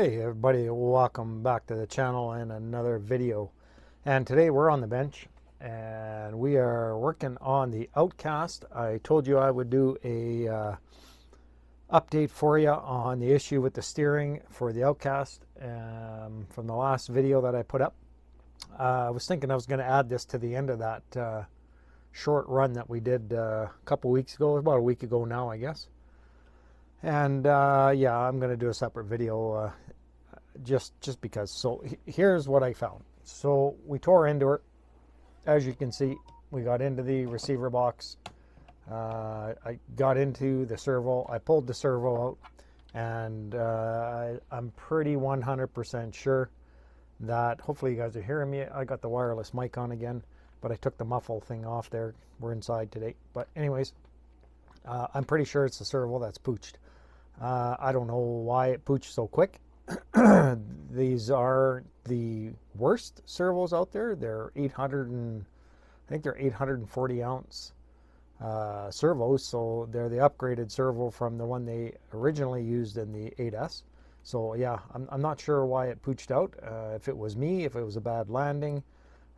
Hey everybody, welcome back to the channel and another video. And today we're on the bench and we are working on the OUTCAST. I told you I would do a update for you on the issue with the steering for the OUTCAST from the last video that I put up. I was thinking I was going to add this to the end of that short run that we did a couple weeks ago, about a week ago now I guess. And yeah, I'm going to do a separate video just because. So here's what I found. So we tore into it. As you can see, we got into the receiver box. I got into the servo. I pulled the servo out, and I'm pretty 100% sure that, hopefully you guys are hearing me. I got the wireless mic on again, but I took the muffle thing off there. We're inside today. But anyways, I'm pretty sure it's the servo that's pooched. I don't know why it pooched so quick. These are the worst servos out there. They're 840 ounce servos, so they're the upgraded servo from the one they originally used in the 8S. So yeah, I'm not sure why it pooched out. If it was me, if it was a bad landing,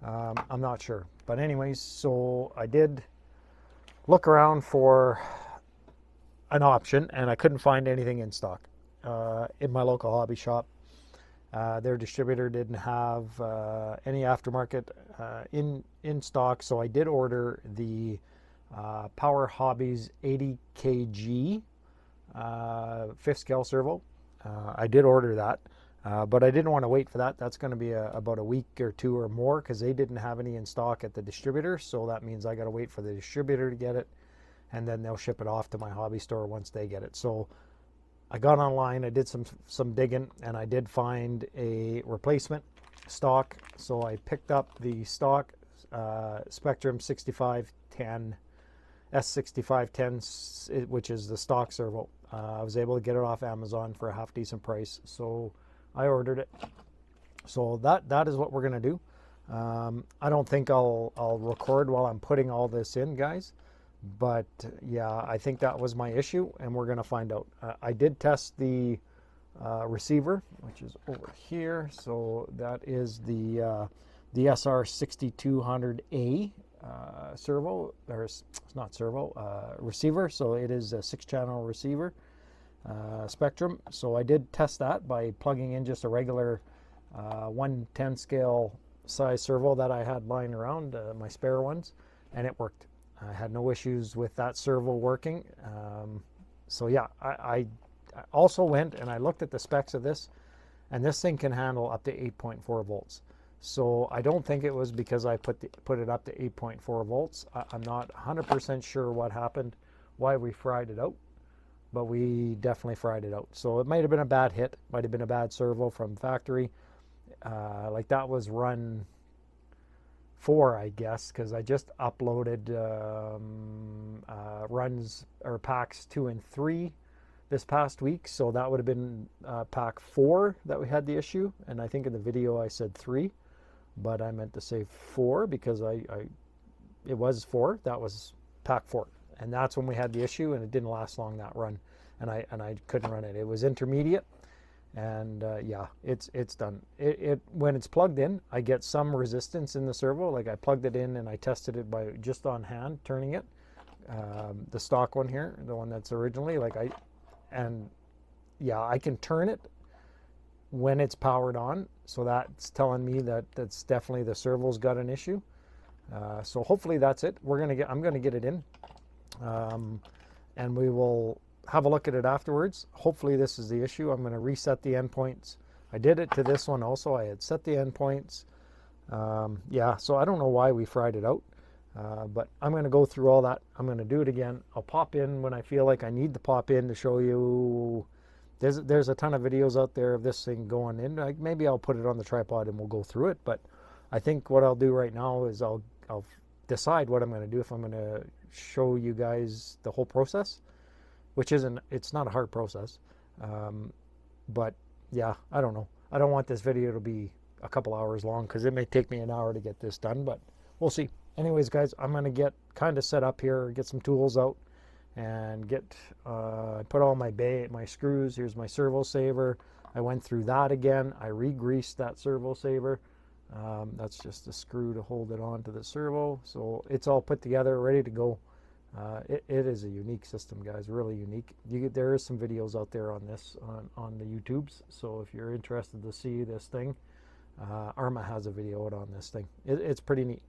I'm not sure. But anyways, so I did look around for an option, and I couldn't find anything in stock in my local hobby shop. Their distributor didn't have any aftermarket in stock, so I did order the Power Hobbies 80 kg 5th scale servo. I did order that, but I didn't want to wait for that. That's going to be about a week or two or more, because they didn't have any in stock at the distributor, so that means I got to wait for the distributor to get it, and then they'll ship it off to my hobby store once they get it. So I got online, I did some digging, and I did find a replacement stock. So I picked up the stock Spektrum 6510, S6510, which is the stock servo. I was able to get it off Amazon for a half decent price, so I ordered it. So that is what we're gonna do. I don't think I'll record while I'm putting all this in, guys. But yeah, I think that was my issue, and we're going to find out. I did test the receiver, which is over here. So that is the SR6200A servo, or it's not servo, receiver. So it is a 6-channel receiver, Spektrum. So I did test that by plugging in just a regular 1/10 scale size servo that I had lying around, my spare ones, and it worked. I had no issues with that servo working. So yeah, I also went and I looked at the specs of this, and this thing can handle up to 8.4 volts. So I don't think it was because I put it up to 8.4 volts. I'm not 100% sure what happened, why we fried it out, but we definitely fried it out. So it might have been a bad hit, might have been a bad servo from factory. Like that was run 4, I guess, because I just uploaded runs or packs 2 and 3 this past week, so that would have been pack 4 that we had the issue, and I think in the video I said 3, but I meant to say 4 because it was 4. That was pack 4, and that's when we had the issue, and it didn't last long, that run, and I couldn't run it. It was intermediate. And yeah, it's done. When it's plugged in, I get some resistance in the servo. Like I plugged it in and I tested it by just on hand turning it. The stock one here, the one that's originally and yeah, I can turn it when it's powered on. So that's telling me that that's definitely the servo's got an issue. So hopefully that's it. I'm gonna get it in, and we will have a look at it afterwards. Hopefully this is the issue. I'm going to reset the endpoints. I did it to this one also. I had set the endpoints. Yeah, so I don't know why we fried it out, but I'm going to go through all that. I'm going to do it again. I'll pop in when I feel like I need to pop in to show you. There's a ton of videos out there of this thing going in. Maybe I'll put it on the tripod and we'll go through it, but I think what I'll do right now is I'll decide what I'm going to do, if I'm going to show you guys the whole process, which it's not a hard process, but yeah, I don't know. I don't want this video to be a couple hours long, because it may take me an hour to get this done, but we'll see. Anyways, guys, I'm going to get kind of set up here, get some tools out, and get put all my screws. Here's my servo saver. I went through that again. I re-greased that servo saver. That's just a screw to hold it on to the servo. So it's all put together, ready to go. It is a unique system, guys, really unique. There is some videos out there on this on the YouTubes. So if you're interested to see this thing, ARRMA has a video out on this thing. It's pretty neat.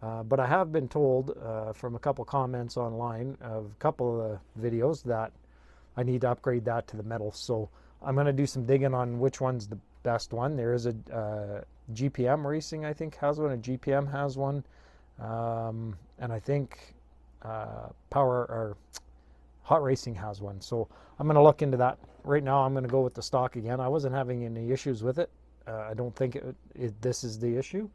But I have been told from a couple comments online of a couple of the videos that I need to upgrade that to the metal. So I'm going to do some digging on which one's the best one. There is a GPM Racing, I think, has one. A GPM has one. And I think Hot Racing has one. So I'm going to look into that. Right now I'm going to go with the stock again. I wasn't having any issues with it. I don't think this is the issue.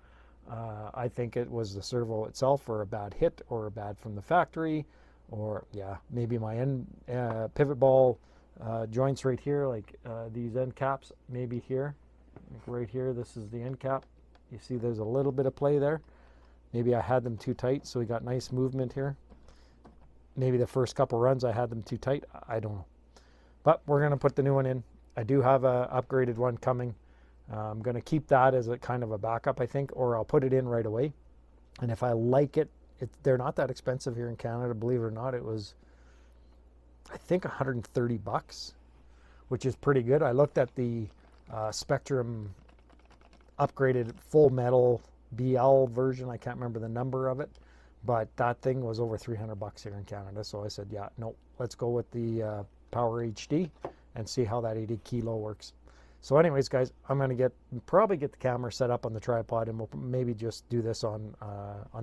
I think it was the servo itself, or a bad hit, or a bad from the factory, or yeah, maybe my end pivot ball joints right here, like these end caps, maybe here, like right here. This is the end cap. You see, there's a little bit of play there. Maybe I had them too tight, so we got nice movement here. Maybe the first couple runs I had them too tight. I don't know, but we're gonna put the new one in. I do have a upgraded one coming. I'm going to keep that as a kind of a backup, I think, or I'll put it in right away. And if I like it, they're not that expensive here in Canada, believe it or not. It was, I think, 130 bucks, which is pretty good. I looked at the Spektrum upgraded full metal BL version. I can't remember the number of it, but that thing was over 300 bucks here in Canada. So I said, yeah, no, let's go with the Power HD and see how that 80 kilo works. So anyways, guys, I'm going to probably get the camera set up on the tripod, and we'll maybe just do this on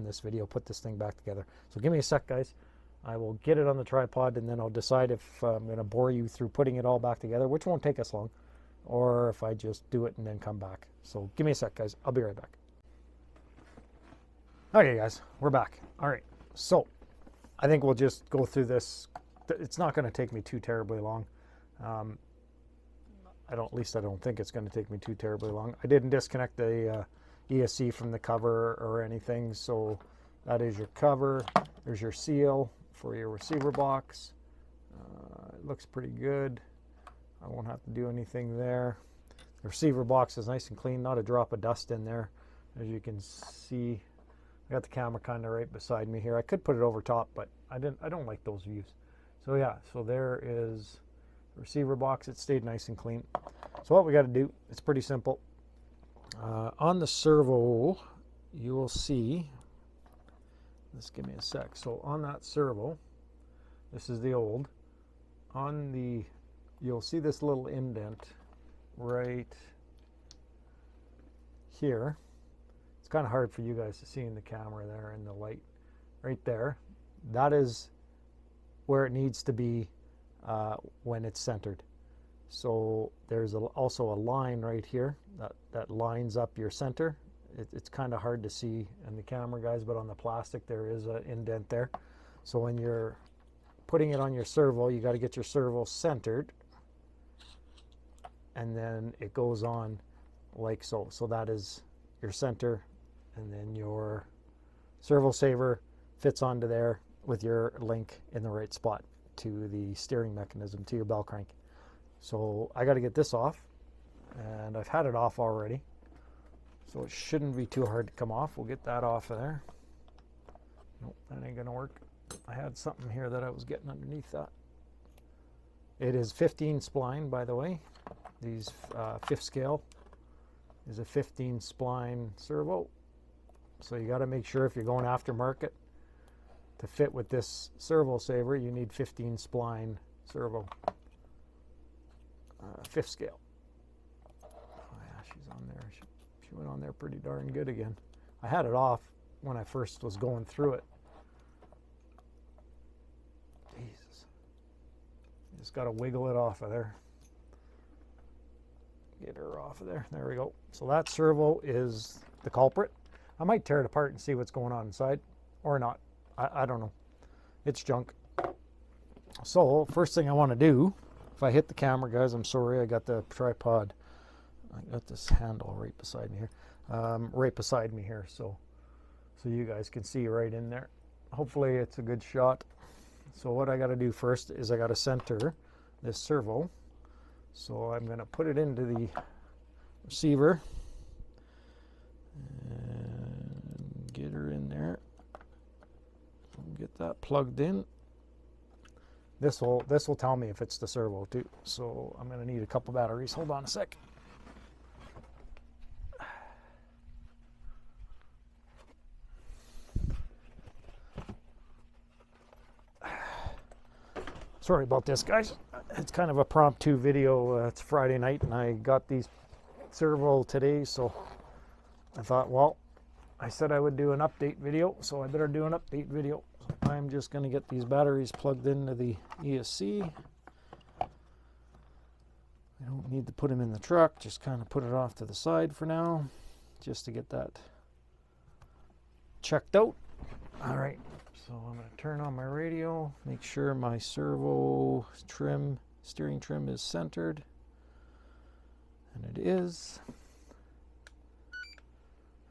this video, put this thing back together. So give me a sec, guys. I will get it on the tripod, and then I'll decide if I'm going to bore you through putting it all back together, which won't take us long, or if I just do it and then come back. So give me a sec, guys. I'll be right back. Okay, guys, we're back. All right, so I think we'll just go through this. It's not going to take me too terribly long. At least I don't think it's going to take me too terribly long. I didn't disconnect the ESC from the cover or anything. So that is your cover. There's your seal for your receiver box. It looks pretty good. I won't have to do anything there. The receiver box is nice and clean, not a drop of dust in there. As you can see, I got the camera kind of right beside me here. I could put it over top, but I don't like those views. So yeah, so there is receiver box. It stayed nice and clean. So what we got to do, it's pretty simple. On the servo, you will see, just give me a sec. So on that servo, this is the old, you'll see this little indent right here. It's kind of hard for you guys to see in the camera there in the light. Right there, that is where it needs to be when it's centered. So there's also a line right here that lines up your center. It's kind of hard to see in the camera, guys, but on the plastic there is an indent there. So when you're putting it on your servo, you got to get your servo centered, and then it goes on like so. So that is your center, and then your servo saver fits onto there with your link in the right spot to the steering mechanism, to your bell crank. So I got to get this off, and I've had it off already, so it shouldn't be too hard to come off. We'll get that off of there. Nope, that ain't gonna work. I had something here that I was getting underneath that. It is 15 spline, by the way. These fifth scale is a 15 spline servo, so you got to make sure if you're going aftermarket to fit with this servo saver, you need 15 spline servo. Fifth scale. Oh yeah, she's on there. She went on there pretty darn good again. I had it off when I first was going through it. Jesus. You just got to wiggle it off of there. Get her off of there. There we go. So that servo is the culprit. I might tear it apart and see what's going on inside, or not. I don't know. It's junk. So first thing I want to do, if I hit the camera, guys, I'm sorry, I got the tripod. I got this handle right beside me here. So you guys can see right in there. Hopefully it's a good shot. So what I got to do first is I got to center this servo. So I'm going to put it into the receiver and get her in there. Get that plugged in. This will tell me if it's the servo too. So I'm going to need a couple batteries. Hold on a sec. Sorry about this, guys. It's kind of a promptu video. It's Friday night and I got these servo today, so I thought, well, I said I would do an update video, so I better do an update video. So I'm just going to get these batteries plugged into the ESC. I don't need to put them in the truck, just kind of put it off to the side for now, just to get that checked out. All right. So I'm going to turn on my radio, make sure my servo trim, steering trim is centered. And it is.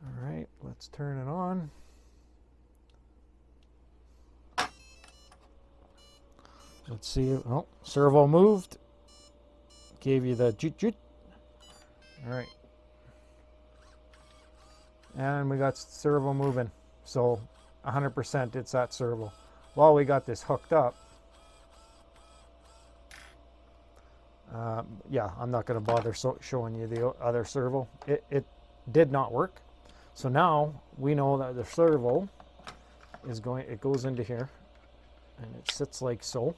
All right, let's turn it on. Let's see. Oh, servo moved. Gave you the joot joot. All right. And we got servo moving. So 100% it's that servo. While we got this hooked up, yeah, I'm not going to bother showing you the other servo. It did not work. So now we know that the servo is going, it goes into here and it sits like so.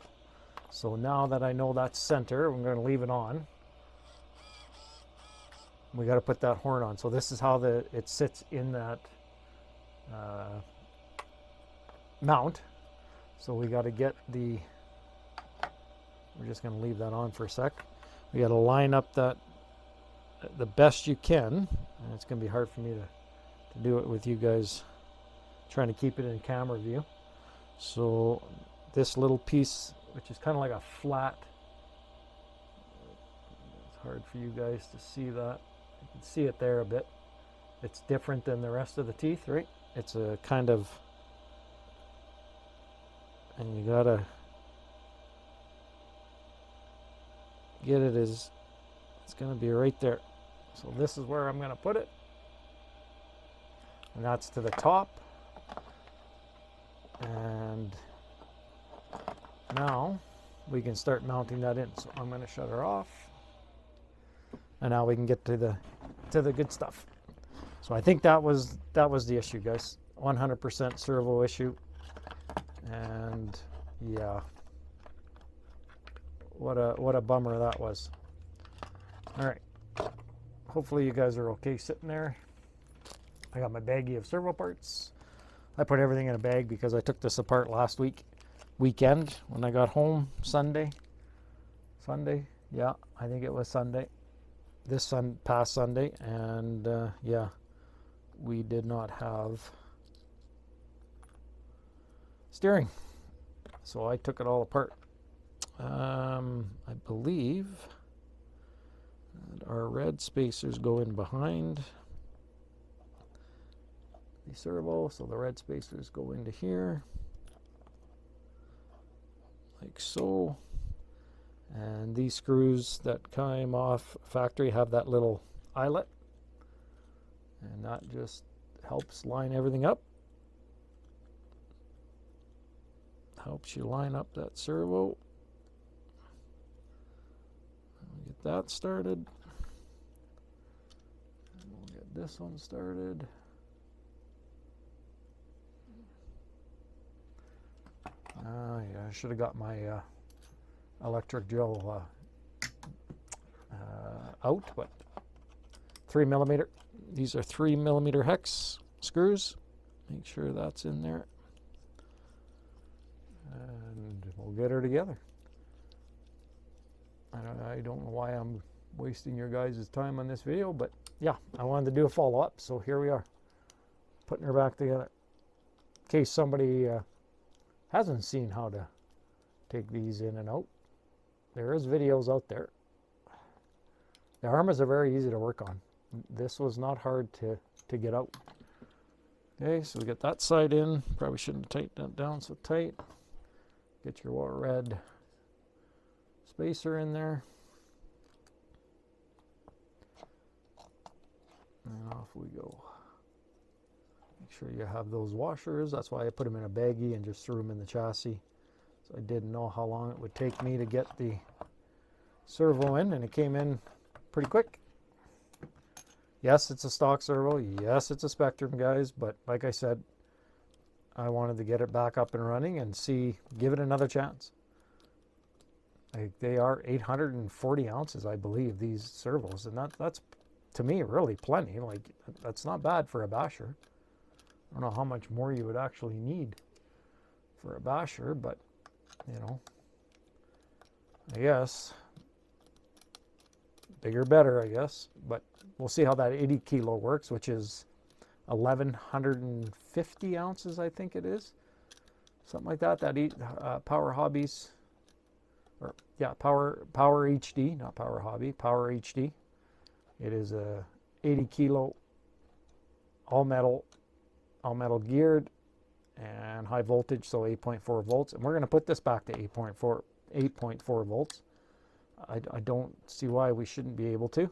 So now that I know that's center, I'm going to leave it on. We got to put that horn on. So this is how it sits in that mount. So we got to get the, we're just going to leave that on for a sec. We got to line up that the best you can, and it's going to be hard for me to do it with you guys trying to keep it in camera view. So this little piece, which is kind of like a flat, it's hard for you guys to see that. You can see it there a bit. It's different than the rest of the teeth, right? It's a kind of, and you gotta get it as, it's gonna be right there. So this is where I'm gonna put it. And that's to the top. And now we can start mounting that in. So I'm gonna shut her off. And now we can get to the good stuff. So I think that was the issue, guys. 100% servo issue. And yeah, what a bummer that was. All right, hopefully you guys are okay sitting there. I got my baggie of servo parts. I put everything in a bag because I took this apart last weekend when I got home. Sunday, yeah, I think it was Sunday, this past Sunday. And yeah, we did not have steering, so I took it all apart. I believe that our red spacers go in behind the servo, so the red spacers go into here like so, and these screws that came off factory have that little eyelet, and that just helps line everything up. Helps you line up that servo. Get that started. And we'll get this one started. Yeah, I should have got my electric drill out, but 3mm. These are 3mm hex screws. Make sure that's in there. And we'll get her together. I don't know why I'm wasting your guys' time on this video, but yeah, I wanted to do a follow-up, so here we are, putting her back together. In case somebody hasn't seen how to take these in and out, there is videos out there. The ARRMAs are very easy to work on. This was not hard to get out. Okay, so we get that side in. Probably shouldn't have tightened that down so tight. Get your red spacer in there. And off we go. Make sure you have those washers. That's why I put them in a baggie and just threw them in the chassis. So I didn't know how long it would take me to get the servo in, and it came in pretty quick. Yes, it's a stock servo. Yes, it's a Spektrum, guys. But like I said, I wanted to get it back up and running and give it another chance. They are 840 ounces, I believe, these servos. And that's, to me, really plenty. Like, that's not bad for a basher. I don't know how much more you would actually need for a basher, but, you know, I guess bigger, better, I guess. But we'll see how that 80 kilo works, which is 1,150 ounces, I think it is. Something like that. That Power Hobbies, or yeah, Power HD, not Power Hobby, Power HD. It is a 80 kilo, all metal geared, and high voltage, so 8.4 volts. And we're going to put this back to 8.4 volts. I don't see why we shouldn't be able to.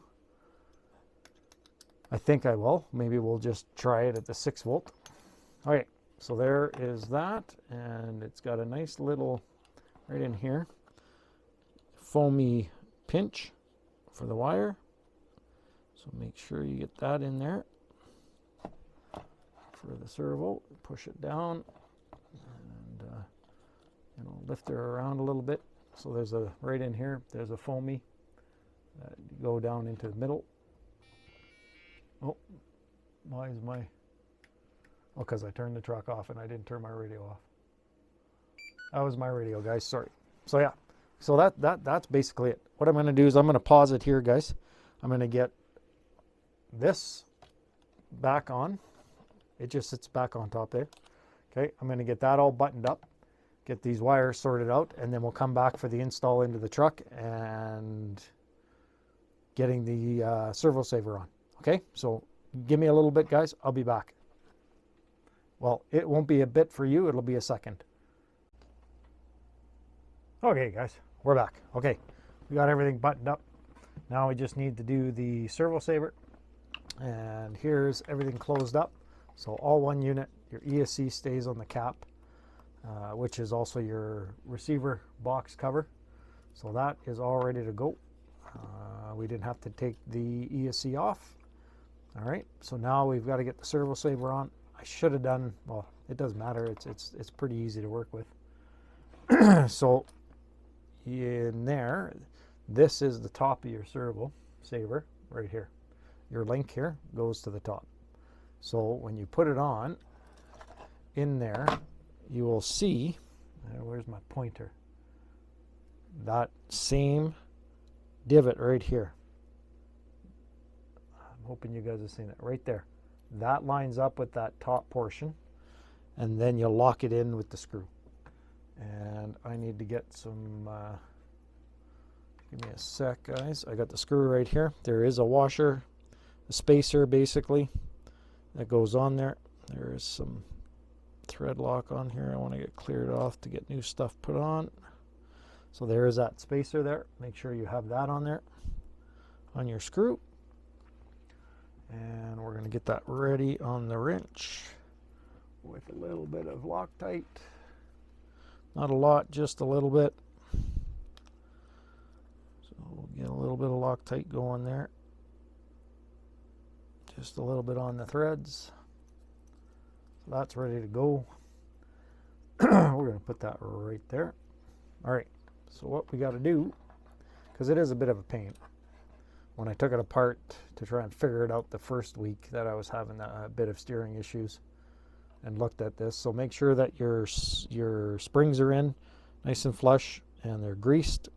I think I will. Maybe we'll just try it at the 6 volt. Okay, so there is that, and it's got a nice little, right in here, foamy pinch for the wire. So make sure you get that in there for the servo. Push it down and you know, lift her around a little bit. So there's a, right in here, there's a foamy that you go down into the middle. Oh, why is my, oh, because I turned the truck off and I didn't turn my radio off. That was my radio, guys, sorry. So yeah, so that's basically it. What I'm going to do is I'm going to pause it here, guys. I'm going to get this back on. It just sits back on top there. Okay, I'm going to get that all buttoned up, get these wires sorted out, and then we'll come back for the install into the truck and getting the servo saver on. Okay, so give me a little bit, guys. I'll be back. Well, it won't be a bit for you. It'll be a second. Okay, guys, we're back. Okay, we got everything buttoned up. Now we just need to do the servo saver. And here's everything closed up. So all one unit, your ESC stays on the cap, which is also your receiver box cover. So that is all ready to go. We didn't have to take the ESC off. All right, so now we've got to get the servo saver on. I should have done, well, it doesn't matter. It's pretty easy to work with. So in there, this is the top of your servo saver right here. Your link here goes to the top. So when you put it on, in there, you will see, where's my pointer? That same divot right here. I'm hoping you guys have seen it right there. That lines up with that top portion, and then you lock it in with the screw. And I need to get some, give me a sec, guys. I got the screw right here. There is a washer, a spacer basically, that goes on there. There is some thread lock on here. I want to get cleared off to get new stuff put on. So there is that spacer there. Make sure you have that on there on your screw. And we're going to get that ready on the wrench with a little bit of Loctite. Not a lot, just a little bit. So we'll get a little bit of Loctite going there. Just a little bit on the threads. So that's ready to go. We're going to put that right there. All right, so what we got to do, because it is a bit of a pain. When I took it apart to try and figure it out the first week that I was having a bit of steering issues and looked at this. So make sure that your springs are in nice and flush and they're greased.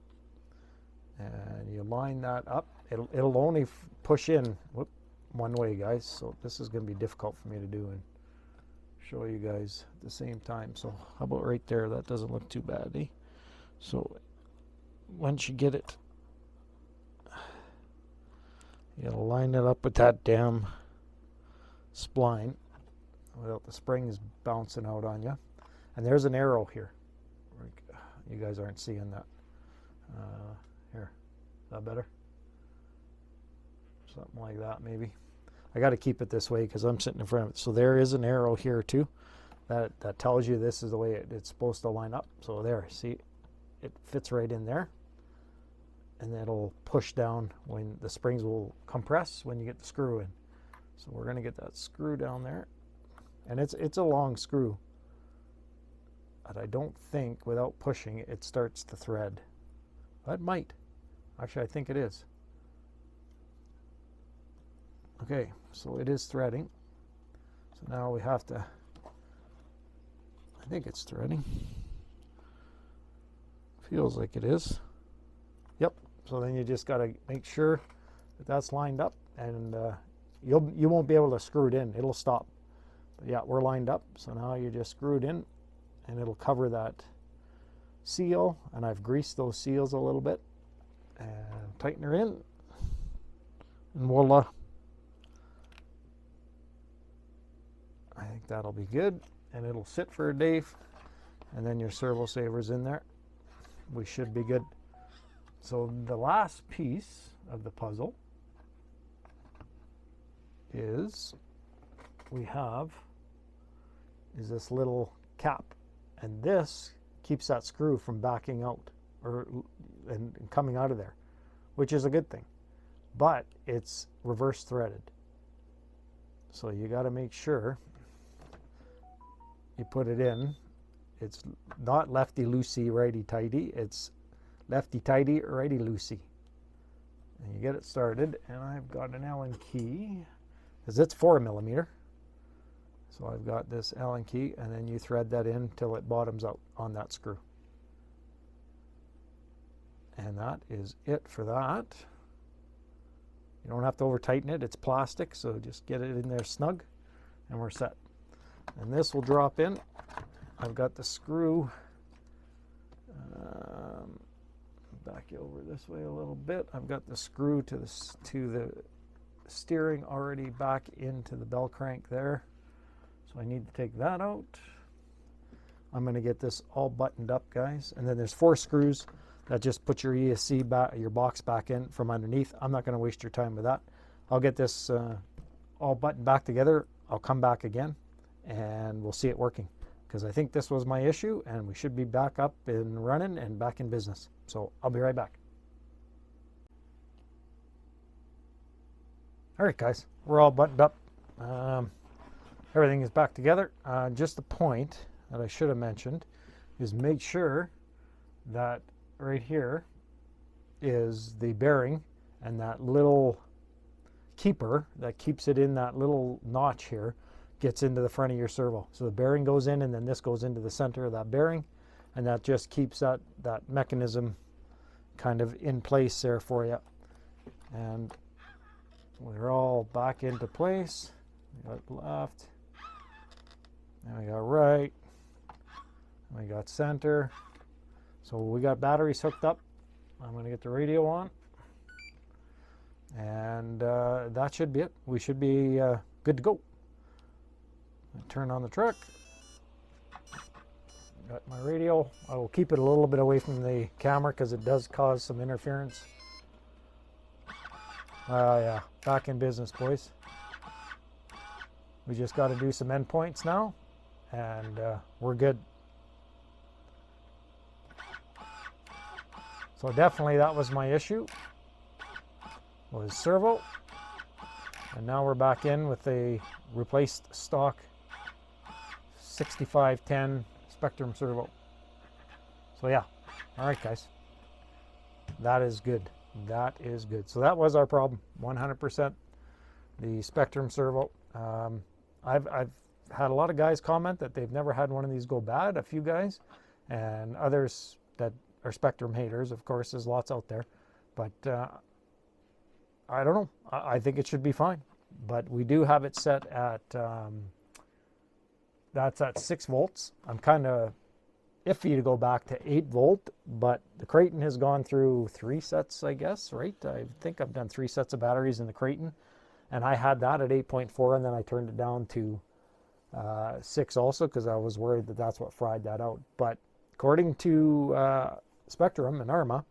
And you line that up. It'll only push in one way, guys. So this is going to be difficult for me to do and show you guys at the same time. So how about right there? That doesn't look too bad, eh? So once you get it, you gotta line it up with that damn spline without the springs bouncing out on you. And there's an arrow here. You guys aren't seeing that. Here, is that better? Something like that maybe. I got to keep it this way because I'm sitting in front of it. So there is an arrow here too that tells you this is the way it's supposed to line up. So there, see, it fits right in there, and it'll push down when the springs will compress when you get the screw in. So we're going to get that screw down there, and it's a long screw, but I don't think without pushing it starts to thread. That might. Actually, I think it is. Okay, so it is threading. So now we have to, I think it's threading. Feels like it is. Yep. So then you just got to make sure that that's lined up, and you won't be able to screw it in. It'll stop. But yeah, we're lined up. So now you just screw it in, and it'll cover that seal. And I've greased those seals a little bit and tighten her in, and voila. I think that'll be good, and it'll sit for a day, and then your servo saver's in there. We should be good. So the last piece of the puzzle is this little cap, and this keeps that screw from backing out and coming out of there, which is a good thing, but it's reverse threaded. So you got to make sure you put it in. It's not lefty loosey righty tighty, it's lefty tighty righty loosey, and you get it started. And I've got an Allen key because it's 4mm, so I've got this Allen key, and then you thread that in till it bottoms out on that screw, and that is it for that. You don't have to over tighten it, it's plastic, so just get it in there snug and we're set. And this will drop in. I've got the screw, back you over this way a little bit. I've got the screw to the steering already back into the bell crank there. So I need to take that out. I'm going to get this all buttoned up, guys. And then there's 4 screws that just put your ESC back, your box back in from underneath. I'm not going to waste your time with that. I'll get this all buttoned back together. I'll come back again, and we'll see it working, because I think this was my issue, and we should be back up and running and back in business. So I'll be right back. All right, guys, we're all buttoned up. Everything is back together. Just the point that I should have mentioned is make sure that right here is the bearing, and that little keeper that keeps it in that little notch here gets into the front of your servo. So the bearing goes in, and then this goes into the center of that bearing, and that just keeps that mechanism kind of in place there for you. And we're all back into place. We got left, and we got right, and we got center. So we got batteries hooked up. I'm going to get the radio on, and that should be it. We should be good to go. Turn on the truck. Got my radio. I will keep it a little bit away from the camera because it does cause some interference. Yeah, back in business, boys. We just got to do some endpoints now, and we're good. So definitely that was my issue, was servo. And now we're back in with a replaced stock 6510 Spektrum servo. So yeah, all right, guys, that is good. That is good. So that was our problem, 100%. The Spektrum servo. I've had a lot of guys comment that they've never had one of these go bad. A few guys, and others that are Spektrum haters. Of course, there's lots out there, but I don't know. I think it should be fine. But we do have it set at that's at 6 volts. I'm kind of iffy to go back to 8 volt, but the Creighton has gone through 3 sets, I guess, right? I think I've done 3 sets of batteries in the Creighton, and I had that at 8.4, and then I turned it down to 6 also because I was worried that that's what fried that out. But according to Spektrum and ARRMA,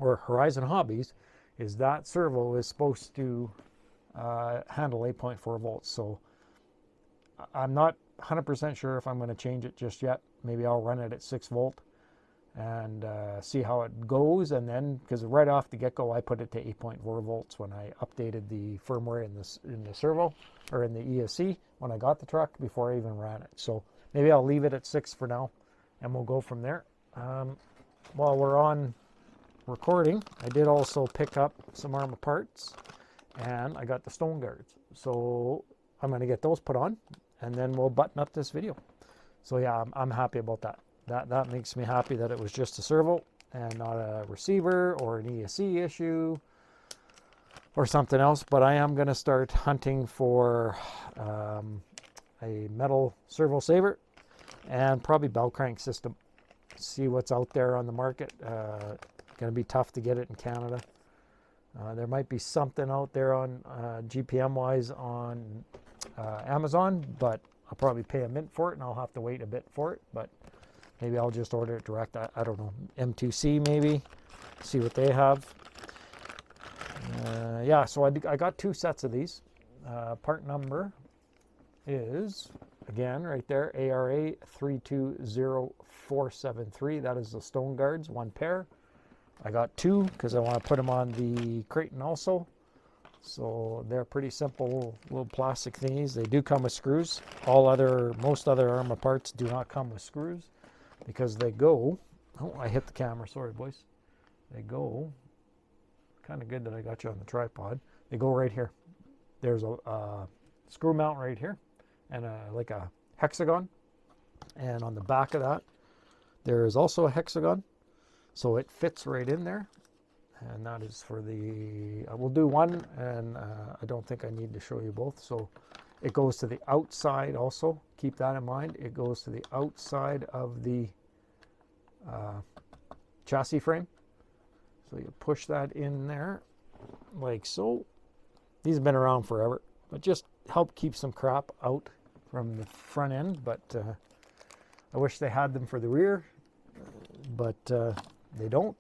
or Horizon Hobbies, is that servo is supposed to handle 8.4 volts. So I'm not 100% sure if I'm going to change it just yet. Maybe I'll run it at 6 volt and see how it goes. And then, because right off the get-go, I put it to 8.4 volts when I updated the firmware in the servo, or in the ESC when I got the truck, before I even ran it. So maybe I'll leave it at 6 for now, and we'll go from there. While we're on recording, I did also pick up some ARRMA parts, and I got the stone guards. So I'm going to get those put on, and then we'll button up this video. So yeah, I'm happy about that. That makes me happy that it was just a servo and not a receiver or an ESC issue or something else. But I am going to start hunting for a metal servo saver and probably bell crank system. See what's out there on the market. Going to be tough to get it in Canada. There might be something out there on GPM wise on Amazon, but I'll probably pay a mint for it, and I'll have to wait a bit for it. But maybe I'll just order it direct. I don't know. M2C maybe. See what they have. Yeah, so I got 2 sets of these. Part number is, again, right there, ARA 320473. That is the stone guards, 1 pair. I got 2 because I want to put them on the Creighton also. So they're pretty simple little plastic thingies. They do come with screws. Most other ARRMA parts do not come with screws because they go, oh, I hit the camera, sorry boys. They go, kind of good that I got you on the tripod. They go right here. There's a screw mount right here, and like a hexagon. And on the back of that, there is also a hexagon. So it fits right in there. And that is for the, we'll do one, and I don't think I need to show you both. So it goes to the outside also. Keep that in mind. It goes to the outside of the chassis frame. So you push that in there like so. These have been around forever, but just help keep some crap out from the front end. But I wish they had them for the rear, but they don't.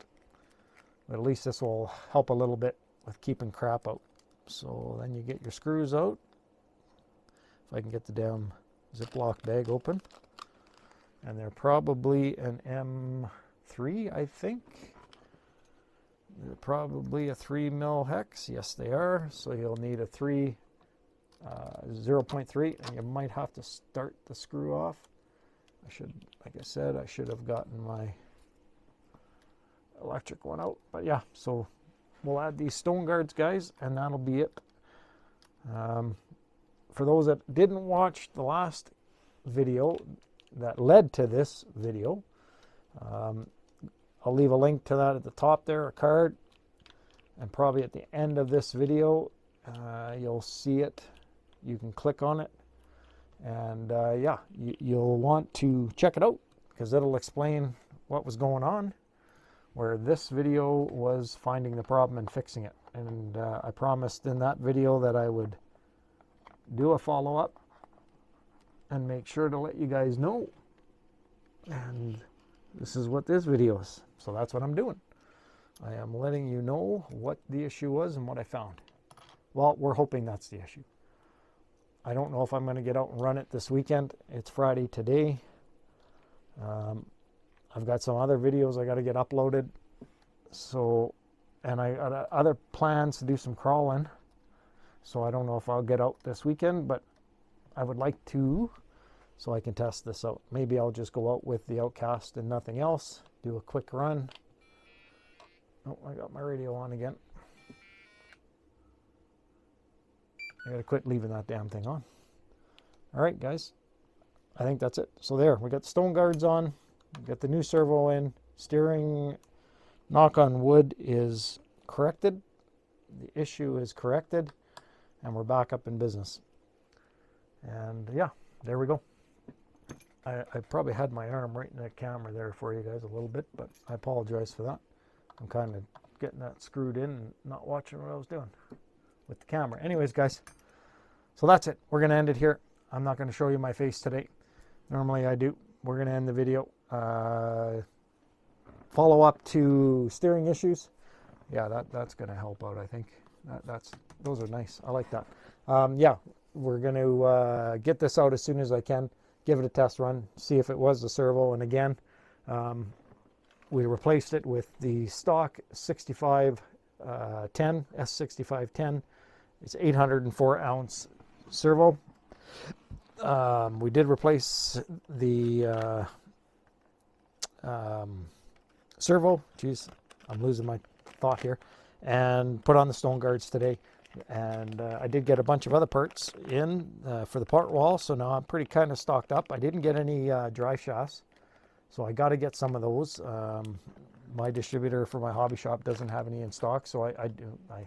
But at least this will help a little bit with keeping crap out. So then you get your screws out. If I can get the damn Ziploc bag open. And they're probably an M3, I think. They're probably a 3 mil hex. Yes, they are. So you'll need a 0.3, and you might have to start the screw off. Like I said, I should have gotten my electric one out. But yeah, so we'll add these stone guards, guys, and that'll be it. For those that didn't watch the last video that led to this video, I'll leave a link to that at the top there, a card, and probably at the end of this video you'll see it. You can click on it, and yeah, you'll want to check it out because it'll explain what was going on, where this video was finding the problem and fixing it. And I promised in that video that I would do a follow-up and make sure to let you guys know. And this is what this video is. So that's what I'm doing. I am letting you know what the issue was and what I found. Well, we're hoping that's the issue. I don't know if I'm going to get out and run it this weekend. It's Friday today. I've got some other videos I got to get uploaded. So, and I got other plans to do some crawling. So I don't know if I'll get out this weekend, but I would like to, so I can test this out. Maybe I'll just go out with the OUTCAST and nothing else. Do a quick run. Oh, I got my radio on again. I gotta quit leaving that damn thing on. All right, guys. I think that's it. So there, we got the stone guards on. We got the new servo in. Steering, knock on wood, is corrected. The issue is corrected. And we're back up in business. And yeah, there we go. I probably had my arm right in that camera there for you guys a little bit, but I apologize for that. I'm kind of getting that screwed in and not watching what I was doing with the camera. Anyways, guys, so that's it. We're going to end it here. I'm not going to show you my face today. Normally I do. We're going to end the video. Follow up to steering issues. Yeah, that's going to help out, I think. That's Those are nice. I like that. Yeah, we're going to get this out as soon as I can, give it a test run, see if it was the servo. And again, we replaced it with the stock 6510, S6510. It's 804 ounce servo. We did replace the servo. Jeez, I'm losing my thought here. And put on the stone guards today. And I did get a bunch of other parts in for the part wall, so now I'm pretty kind of stocked up. I didn't get any dry shafts, so I got to get some of those. My distributor for my hobby shop doesn't have any in stock, so I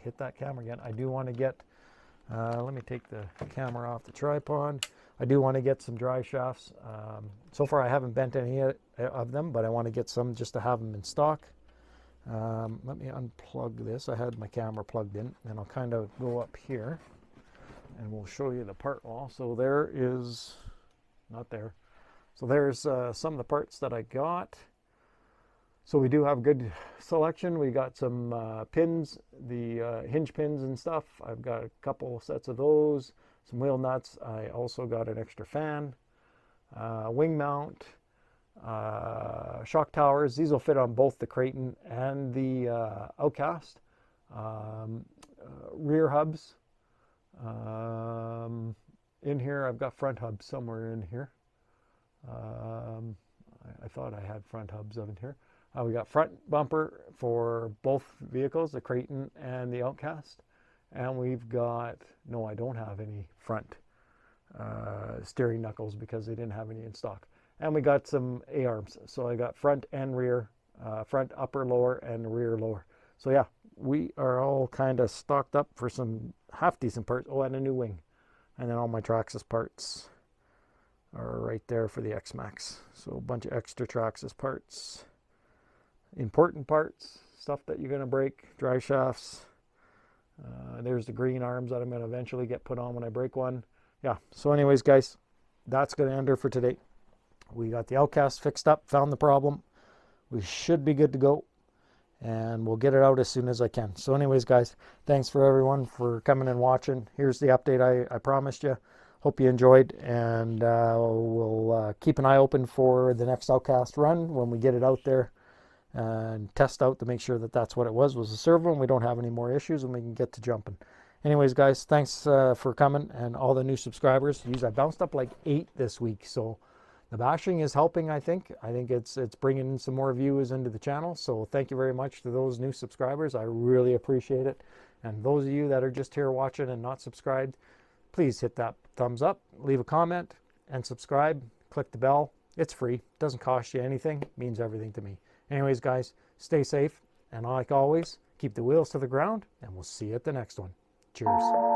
hit that camera again. I do want to get, let me take the camera off the tripod. I do want to get some dry shafts. So far I haven't bent any of them, but I want to get some just to have them in stock. Let me unplug this. I had my camera plugged in, and I'll kind of go up here and we'll show you the part wall. So there is, not there. So there's some of the parts that I got. So we do have good selection. We got some pins, the hinge pins and stuff. I've got a couple sets of those, some wheel nuts. I also got an extra fan, wing mount, shock towers. These will fit on both the Creighton and the OUTCAST. Rear hubs. In here I've got front hubs somewhere in here. I thought I had front hubs in here. We got front bumper for both vehicles, the Creighton and the OUTCAST. And we've got, no, I don't have any front steering knuckles because they didn't have any in stock. And we got some A-arms. So I got front and rear, front upper lower and rear lower. So yeah, we are all kind of stocked up for some half decent parts. Oh, and a new wing. And then all my Traxxas parts are right there for the X-Max. So a bunch of extra Traxxas parts. Important parts, stuff that you're going to break, dry shafts. There's the green arms that I'm going to eventually get put on when I break one. Yeah, so anyways, guys, that's going to end her for today. We got the OUTCAST fixed up, found the problem. We should be good to go, and we'll get it out as soon as I can. So anyways, guys, thanks for everyone for coming and watching. Here's the update I promised you. Hope you enjoyed, and we'll keep an eye open for the next OUTCAST run when we get it out there and test out to make sure that that's what it was a servo, and we don't have any more issues, and we can get to jumping. Anyways, guys, thanks for coming, and all the new subscribers. I bounced up like 8 this week, so the bashing is helping, I think. I think it's bringing in some more viewers into the channel. So thank you very much to those new subscribers. I really appreciate it. And those of you that are just here watching and not subscribed, please hit that thumbs up, leave a comment, and subscribe. Click the bell. It's free. Doesn't cost you anything. It means everything to me. Anyways, guys, stay safe. And like always, keep the wheels to the ground, and we'll see you at the next one. Cheers.